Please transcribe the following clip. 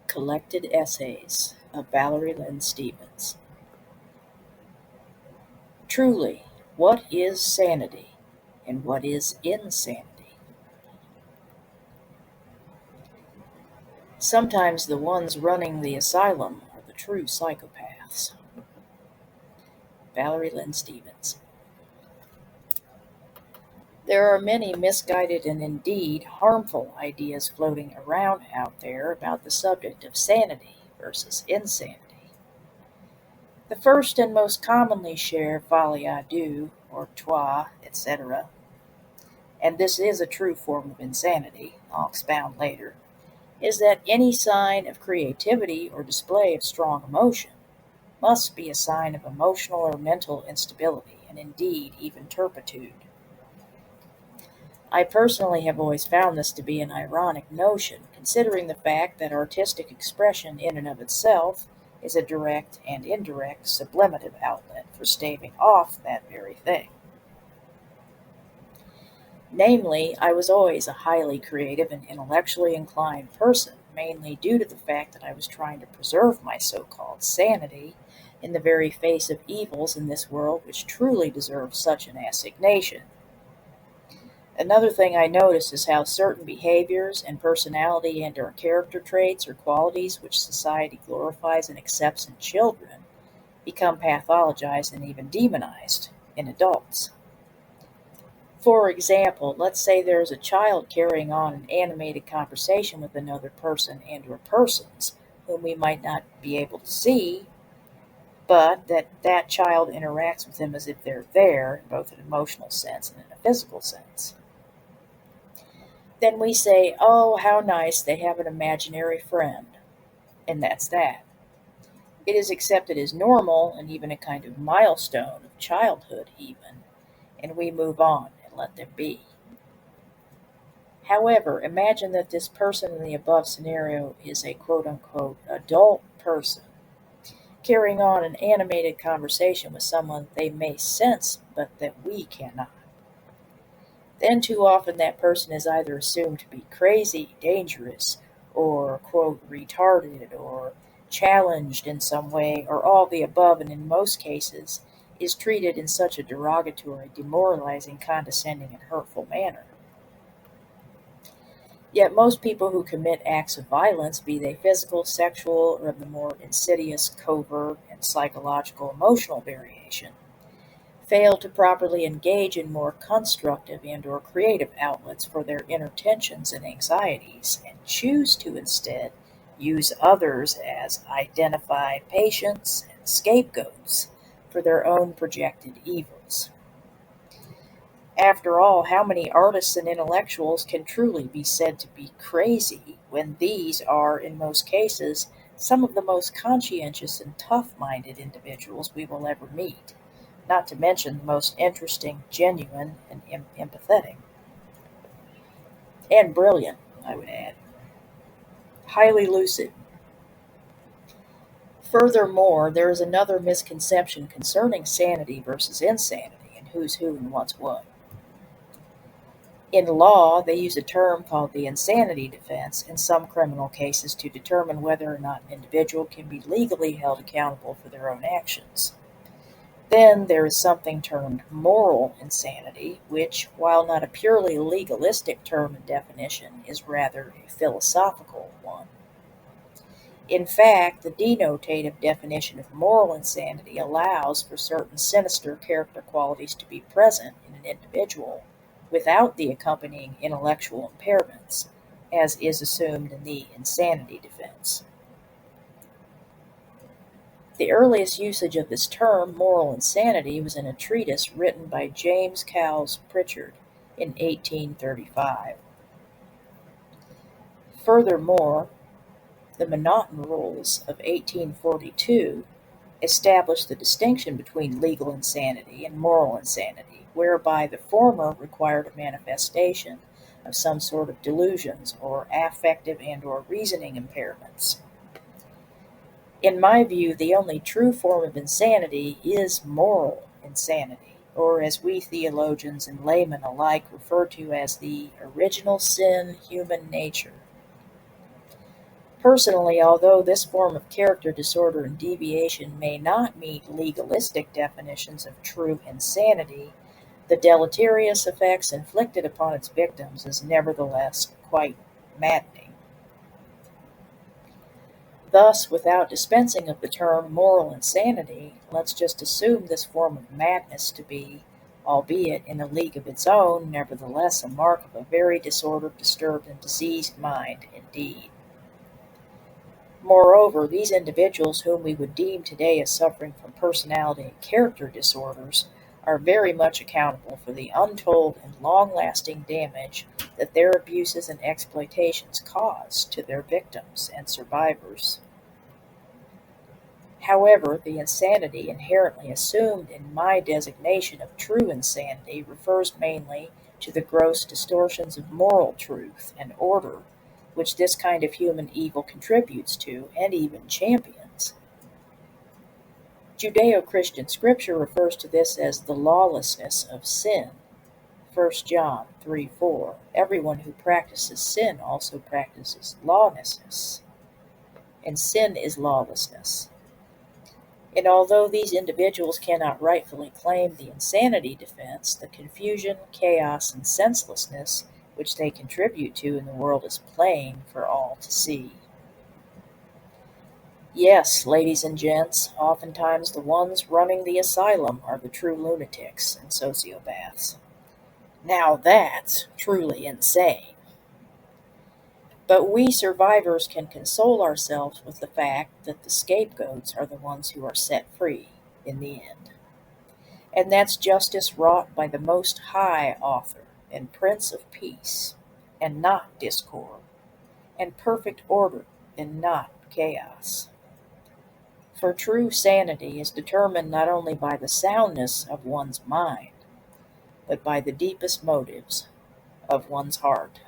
Collected Essays of Valerie Lynn Stevens. Truly, what is sanity and what is insanity? Sometimes the ones running the asylum are the true psychopaths. Valerie Lynn Stevens. There are many misguided and indeed harmful ideas floating around out there about the subject of sanity versus insanity. The first and most commonly shared folie à deux, or toi, etc., and this is a true form of insanity, I'll expound later, is that any sign of creativity or display of strong emotion must be a sign of emotional or mental instability, and indeed even turpitude. I personally have always found this to be an ironic notion, considering the fact that artistic expression in and of itself is a direct and indirect sublimative outlet for staving off that very thing. Namely, I was always a highly creative and intellectually inclined person, mainly due to the fact that I was trying to preserve my so-called sanity in the very face of evils in this world which truly deserve such an assignation. Another thing I notice is how certain behaviors and personality and or character traits or qualities which society glorifies and accepts in children become pathologized and even demonized in adults. For example, let's say there is a child carrying on an animated conversation with another person and or persons whom we might not be able to see, but that child interacts with them as if they're there, in both an emotional sense and in a physical sense. Then we say, oh, how nice, they have an imaginary friend. And that's that. It is accepted as normal and even a kind of milestone of childhood, even, and we move on and let them be. However, imagine that this person in the above scenario is a quote unquote adult person carrying on an animated conversation with someone they may sense but that we cannot. Then too often that person is either assumed to be crazy, dangerous, or quote retarded, or challenged in some way, or all the above, and in most cases is treated in such a derogatory, demoralizing, condescending, and hurtful manner. Yet most people who commit acts of violence, be they physical, sexual, or of the more insidious, covert, and psychological emotional variation, fail to properly engage in more constructive and or creative outlets for their inner tensions and anxieties, and choose to instead use others as identified patients and scapegoats for their own projected evils. After all, how many artists and intellectuals can truly be said to be crazy when these are, in most cases, some of the most conscientious and tough-minded individuals we will ever meet, not to mention the most interesting, genuine, and empathetic. And brilliant, I would add. Highly lucid. Furthermore, there is another misconception concerning sanity versus insanity and who's who and what's what. In law, they use a term called the insanity defense in some criminal cases to determine whether or not an individual can be legally held accountable for their own actions. Then there is something termed moral insanity, which, while not a purely legalistic term and definition, is rather a philosophical one. In fact, the denotative definition of moral insanity allows for certain sinister character qualities to be present in an individual without the accompanying intellectual impairments, as is assumed in the insanity defense. The earliest usage of this term, moral insanity, was in a treatise written by James Cowles Pritchard in 1835. Furthermore, the Monotone Rules of 1842 established the distinction between legal insanity and moral insanity, whereby the former required a manifestation of some sort of delusions or affective and or reasoning impairments. In my view, the only true form of insanity is moral insanity, or as we theologians and laymen alike refer to as the original sin human nature. Personally, although this form of character disorder and deviation may not meet legalistic definitions of true insanity, the deleterious effects inflicted upon its victims is nevertheless quite maddening. Thus, without dispensing of the term moral insanity, let's just assume this form of madness to be, albeit in a league of its own, nevertheless a mark of a very disordered, disturbed, and diseased mind indeed. Moreover, these individuals whom we would deem today as suffering from personality and character disorders are very much accountable for the untold and long-lasting damage that their abuses and exploitations cause to their victims and survivors. However, the insanity inherently assumed in my designation of true insanity refers mainly to the gross distortions of moral truth and order which this kind of human evil contributes to and even champions. Judeo-Christian scripture refers to this as the lawlessness of sin. 1 John 3:4. Everyone who practices sin also practices lawlessness, and sin is lawlessness. And although these individuals cannot rightfully claim the insanity defense, the confusion, chaos, and senselessness which they contribute to in the world is plain for all to see. Yes, ladies and gents, oftentimes the ones running the asylum are the true lunatics and sociopaths. Now that's truly insane. But we survivors can console ourselves with the fact that the scapegoats are the ones who are set free in the end. And that's justice wrought by the Most High Author and Prince of Peace, and not discord, and perfect order, and not chaos. For true sanity is determined not only by the soundness of one's mind, but by the deepest motives of one's heart.